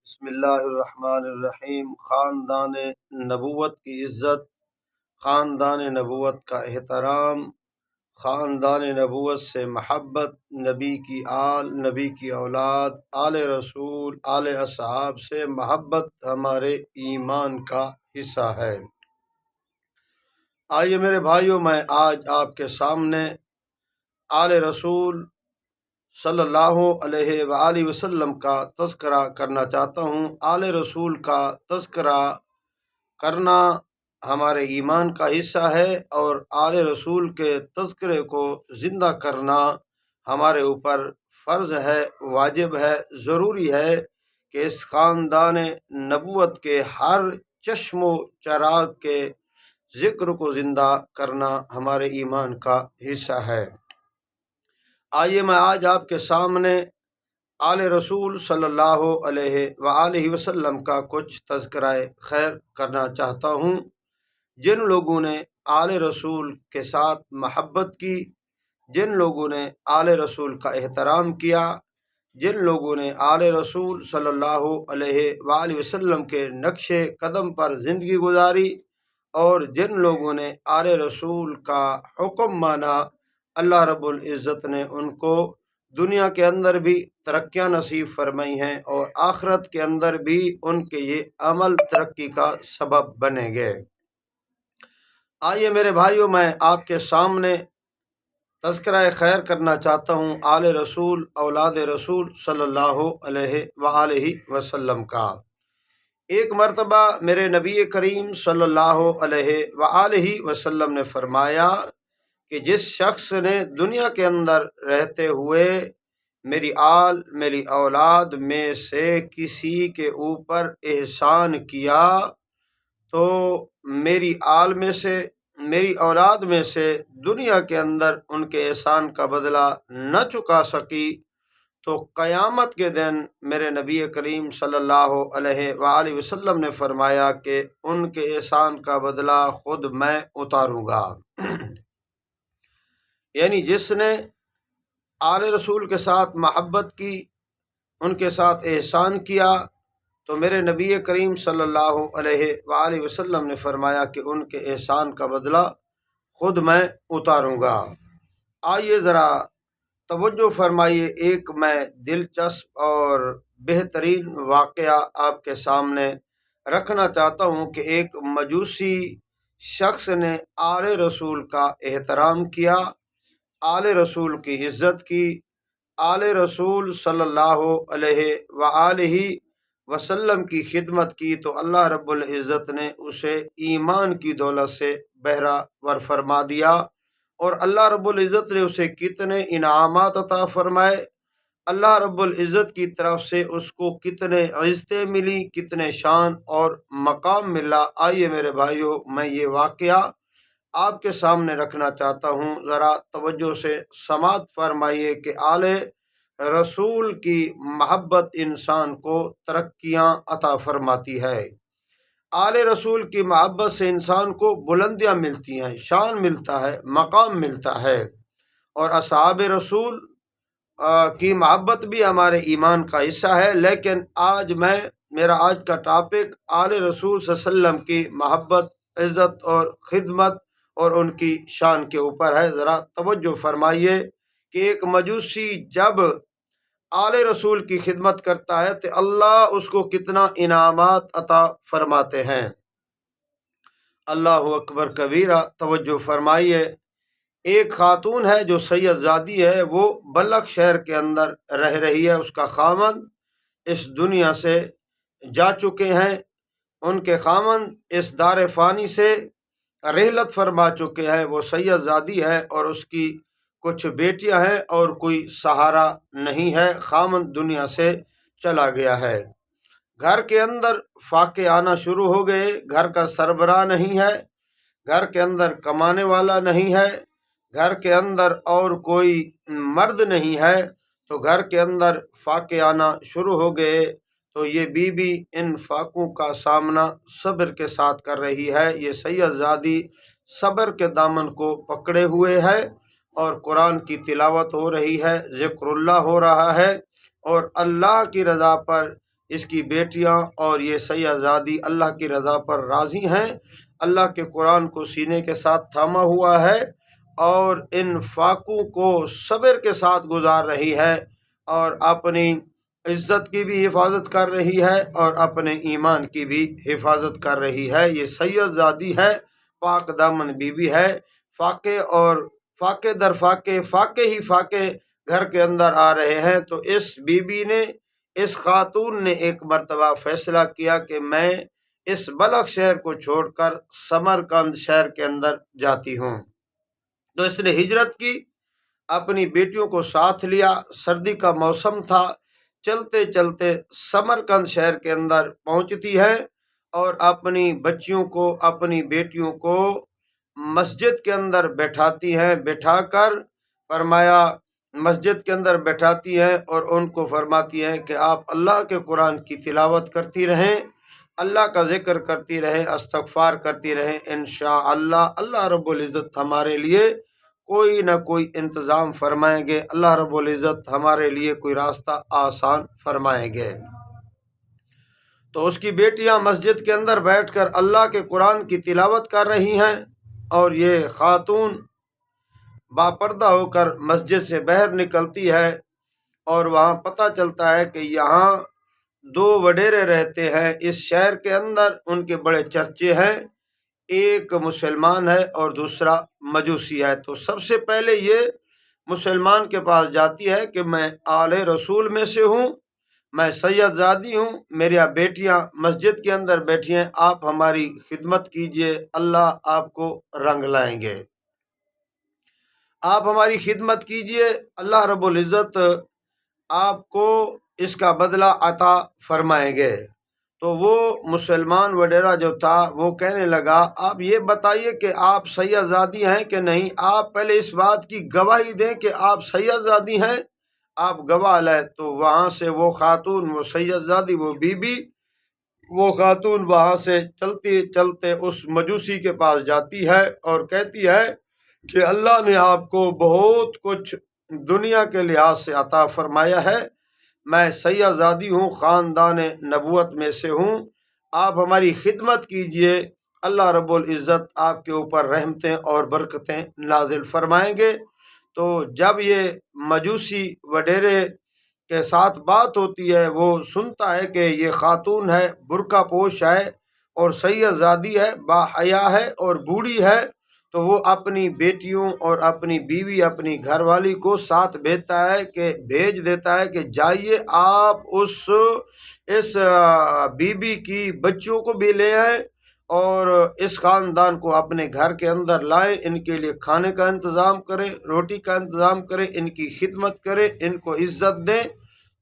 بسم اللہ الرحمن الرحیم۔ خاندان نبوت کی عزت، خاندان نبوت کا احترام، خاندان نبوت سے محبت، نبی کی آل، نبی کی اولاد، آل رسول، آل اصحاب سے محبت ہمارے ایمان کا حصہ ہے۔ آئیے میرے بھائیوں، میں آج آپ کے سامنے آل رسول صلی اللہ علیہ وآلہ وسلم کا تذکرہ کرنا چاہتا ہوں۔ آل رسول کا تذکرہ کرنا ہمارے ایمان کا حصہ ہے، اور آل رسول کے تذکرے کو زندہ کرنا ہمارے اوپر فرض ہے، واجب ہے، ضروری ہے کہ اس خاندان نبوت کے ہر چشم و چراغ کے ذکر کو زندہ کرنا ہمارے ایمان کا حصہ ہے۔ آئیے میں آج آپ کے سامنے آل رسول صلی اللہ علیہ وآلہ وسلم کا کچھ تذکرہ خیر کرنا چاہتا ہوں۔ جن لوگوں نے آل رسول کے ساتھ محبت کی، جن لوگوں نے آل رسول کا احترام کیا، جن لوگوں نے آل رسول صلی اللہ علیہ وآلہ وسلم کے نقش قدم پر زندگی گزاری، اور جن لوگوں نے آل رسول کا حکم مانا، اللہ رب العزت نے ان کو دنیا کے اندر بھی ترقیاں نصیب فرمائی ہیں، اور آخرت کے اندر بھی ان کے یہ عمل ترقی کا سبب بنے گے۔ آئیے میرے بھائیوں، میں آپ کے سامنے تذکرہ خیر کرنا چاہتا ہوں آل رسول، اولاد رسول صلی اللہ علیہ وآلہ وسلم کا۔ ایک مرتبہ میرے نبی کریم صلی اللہ علیہ وآلہ وسلم نے فرمایا کہ جس شخص نے دنیا کے اندر رہتے ہوئے میری آل، میری اولاد میں سے کسی کے اوپر احسان کیا، تو میری آل میں سے، میری اولاد میں سے دنیا کے اندر ان کے احسان کا بدلہ نہ چکا سکی، تو قیامت کے دن میرے نبی کریم صلی اللہ علیہ وآلہ وسلم نے فرمایا کہ ان کے احسان کا بدلہ خود میں اتاروں گا۔ یعنی جس نے آل رسول کے ساتھ محبت کی، ان کے ساتھ احسان کیا، تو میرے نبی کریم صلی اللہ علیہ وآلہ وسلم نے فرمایا کہ ان کے احسان کا بدلہ خود میں اتاروں گا۔ آئیے ذرا توجہ فرمائیے، ایک میں دلچسپ اور بہترین واقعہ آپ کے سامنے رکھنا چاہتا ہوں کہ ایک مجوسی شخص نے آل رسول کا احترام کیا، آل رسول کی عزت کی، آل رسول صلی اللہ علیہ وآلہ وسلم کی خدمت کی، تو اللہ رب العزت نے اسے ایمان کی دولت سے بہرہ ور فرما دیا، اور اللہ رب العزت نے اسے کتنے انعامات عطا فرمائے، اللہ رب العزت کی طرف سے اس کو کتنے عزتیں ملی، کتنے شان اور مقام ملا۔ آئیے میرے بھائیوں، میں یہ واقعہ آپ کے سامنے رکھنا چاہتا ہوں، ذرا توجہ سے سماعت فرمائیے کہ آل رسول کی محبت انسان کو ترقیاں عطا فرماتی ہے۔ آل رسول کی محبت سے انسان کو بلندیاں ملتی ہیں، شان ملتا ہے، مقام ملتا ہے، اور اصحاب رسول کی محبت بھی ہمارے ایمان کا حصہ ہے۔ لیکن میرا آج کا ٹاپک آل رسول صلی اللہ علیہ وسلم کی محبت، عزت اور خدمت اور ان کی شان کے اوپر ہے۔ ذرا توجہ فرمائیے کہ ایک مجوسی جب آل رسول کی خدمت کرتا ہے تو اللہ اس کو کتنا انعامات عطا فرماتے ہیں۔ اللہ اکبر کبیرہ۔ توجہ فرمائیے، ایک خاتون ہے جو سید زادی ہے، وہ بلخ شہر کے اندر رہ رہی ہے، اس کا خامند اس دنیا سے جا چکے ہیں، ان کے خامند اس دار فانی سے رحلت فرما چکے ہیں، وہ سید زادی ہے اور اس کی کچھ بیٹیاں ہیں اور کوئی سہارا نہیں ہے، خامند دنیا سے چلا گیا ہے۔ گھر کے اندر فاقے آنا شروع ہو گئے، گھر کا سربراہ نہیں ہے، گھر کے اندر کمانے والا نہیں ہے، گھر کے اندر اور کوئی مرد نہیں ہے، تو گھر کے اندر فاقے آنا شروع ہو گئے۔ تو یہ بیوی ان فاقوں کا سامنا صبر کے ساتھ کر رہی ہے۔ یہ سید زادی صبر کے دامن کو پکڑے ہوئے ہے، اور قرآن کی تلاوت ہو رہی ہے، ذکر اللہ ہو رہا ہے، اور اللہ کی رضا پر اس کی بیٹیاں اور یہ سیدزادی اللہ کی رضا پر راضی ہیں، اللہ کے قرآن کو سینے کے ساتھ تھاما ہوا ہے اور ان فاقوں کو صبر کے ساتھ گزار رہی ہے اور اپنی عزت کی بھی حفاظت کر رہی ہے اور اپنے ایمان کی بھی حفاظت کر رہی ہے۔ یہ سیدزادی ہے، پاک دامن بی بی ہے۔ فاقے اور فاقے در فاقے، فاقے ہی فاقے گھر کے اندر آ رہے ہیں، تو اس بی بی نے، اس خاتون نے ایک مرتبہ فیصلہ کیا کہ میں اس بلخ شہر کو چھوڑ کر سمرقند شہر کے اندر جاتی ہوں۔ تو اس نے ہجرت کی، اپنی بیٹیوں کو ساتھ لیا، سردی کا موسم تھا، چلتے چلتے سمرقند شہر کے اندر پہنچتی ہے اور اپنی بچیوں کو، اپنی بیٹیوں کو مسجد کے اندر بیٹھاتی ہیں، بٹھا کر فرمایا مسجد کے اندر بیٹھاتی ہیں اور ان کو فرماتی ہیں کہ آپ اللہ کے قرآن کی تلاوت کرتی رہیں، اللہ کا ذکر کرتی رہیں، استغفار کرتی رہیں، انشاءاللہ اللہ رب العزت ہمارے لیے کوئی نہ کوئی انتظام فرمائیں گے، اللہ رب العزت ہمارے لیے کوئی راستہ آسان فرمائیں گے۔ تو اس کی بیٹیاں مسجد کے اندر بیٹھ کر اللہ کے قرآن کی تلاوت کر رہی ہیں اور یہ خاتون باپردہ ہو کر مسجد سے باہر نکلتی ہے اور وہاں پتہ چلتا ہے کہ یہاں دو وڈیرے رہتے ہیں اس شہر کے اندر، ان کے بڑے چرچے ہیں، ایک مسلمان ہے اور دوسرا مجوسی ہے۔ تو سب سے پہلے یہ مسلمان کے پاس جاتی ہے کہ میں آل رسول میں سے ہوں، میں سیدزادی ہوں، میری بیٹیاں مسجد کے اندر بیٹھی ہیں، آپ ہماری خدمت کیجئے، اللہ آپ کو رنگ لائیں گے، آپ ہماری خدمت کیجئے، اللہ رب العزت آپ کو اس کا بدلہ عطا فرمائیں گے۔ تو وہ مسلمان وڈیرا جو تھا وہ کہنے لگا آپ یہ بتائیے کہ آپ سیدزادی ہیں کہ نہیں، آپ پہلے اس بات کی گواہی دیں کہ آپ سیدزادی ہیں، آپ گواہ لیں۔ تو وہاں سے وہ خاتون، وہ سیدزادی، وہ بی بی، وہ خاتون وہاں سے چلتے چلتے اس مجوسی کے پاس جاتی ہے اور کہتی ہے کہ اللہ نے آپ کو بہت کچھ دنیا کے لحاظ سے عطا فرمایا ہے، میں سیدزادی ہوں، خاندان نبوت میں سے ہوں، آپ ہماری خدمت کیجئے، اللہ رب العزت آپ کے اوپر رحمتیں اور برکتیں نازل فرمائیں گے۔ تو جب یہ مجوسی وڈیرے کے ساتھ بات ہوتی ہے، وہ سنتا ہے کہ یہ خاتون ہے، برقع پوش ہے اور سیدزادی ہے، با حیا ہے اور بوڑھی ہے، تو وہ اپنی بیٹیوں اور اپنی بیوی، اپنی گھر والی کو ساتھ بھیج دیتا ہے کہ جائیے آپ اس بی بی کی بچیوں کو بھی لے آئیں اور اس خاندان کو اپنے گھر کے اندر لائیں، ان کے لیے کھانے کا انتظام کریں، روٹی کا انتظام کریں، ان کی خدمت کریں، ان کو عزت دیں۔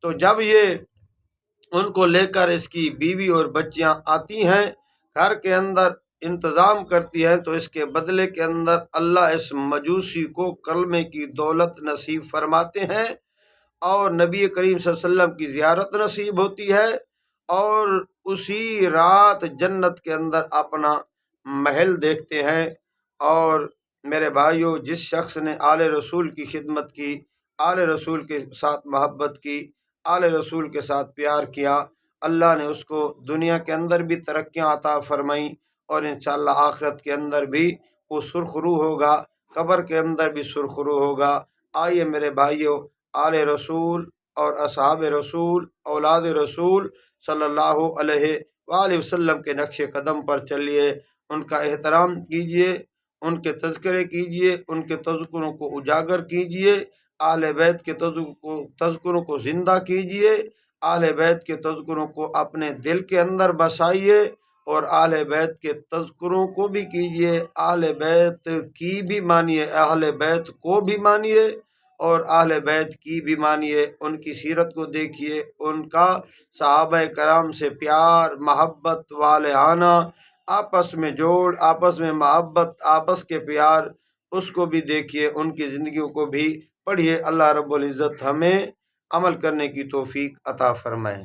تو جب یہ ان کو لے کر اس کی بیوی اور بچیاں آتی ہیں، گھر کے اندر انتظام کرتی ہیں، تو اس کے بدلے کے اندر اللہ اس مجوسی کو کلمے کی دولت نصیب فرماتے ہیں اور نبی کریم صلی اللہ علیہ وسلم کی زیارت نصیب ہوتی ہے اور اسی رات جنت کے اندر اپنا محل دیکھتے ہیں۔ اور میرے بھائیوں، جس شخص نے آل رسول کی خدمت کی، آل رسول کے ساتھ محبت کی، آل رسول کے ساتھ پیار کیا، اللہ نے اس کو دنیا کے اندر بھی ترقیاں عطا فرمائیں اور انشاءاللہ آخرت کے اندر بھی وہ سرخرو ہوگا، قبر کے اندر بھی سرخرو ہوگا۔ آئیے میرے بھائیوں، آل رسول اور اصحاب رسول، اولاد رسول صلی اللہ علیہ وآلہ وسلم کے نقش قدم پر چلیے، ان کا احترام کیجیے، ان کے تذکرے کیجیے، ان کے تذکروں کو اجاگر کیجیے، اہل بیت کے تذکروں کو زندہ کیجیے، اہل بیت کے تذکروں کو اپنے دل کے اندر بسائیے اور اہل بیت کے تذکروں کو بھی کیجیے، اہل بیت کی بھی مانیے، اہل بیت کو بھی مانیے اور اہل بیت کی بھی مانیے، ان کی سیرت کو دیکھیے، ان کا صحابہ کرام سے پیار، محبت، والہانہ، آپس میں جوڑ، آپس میں محبت، آپس کے پیار، اس کو بھی دیکھیے، ان کی زندگیوں کو بھی پڑھیے۔ اللہ رب العزت ہمیں عمل کرنے کی توفیق عطا فرمائے۔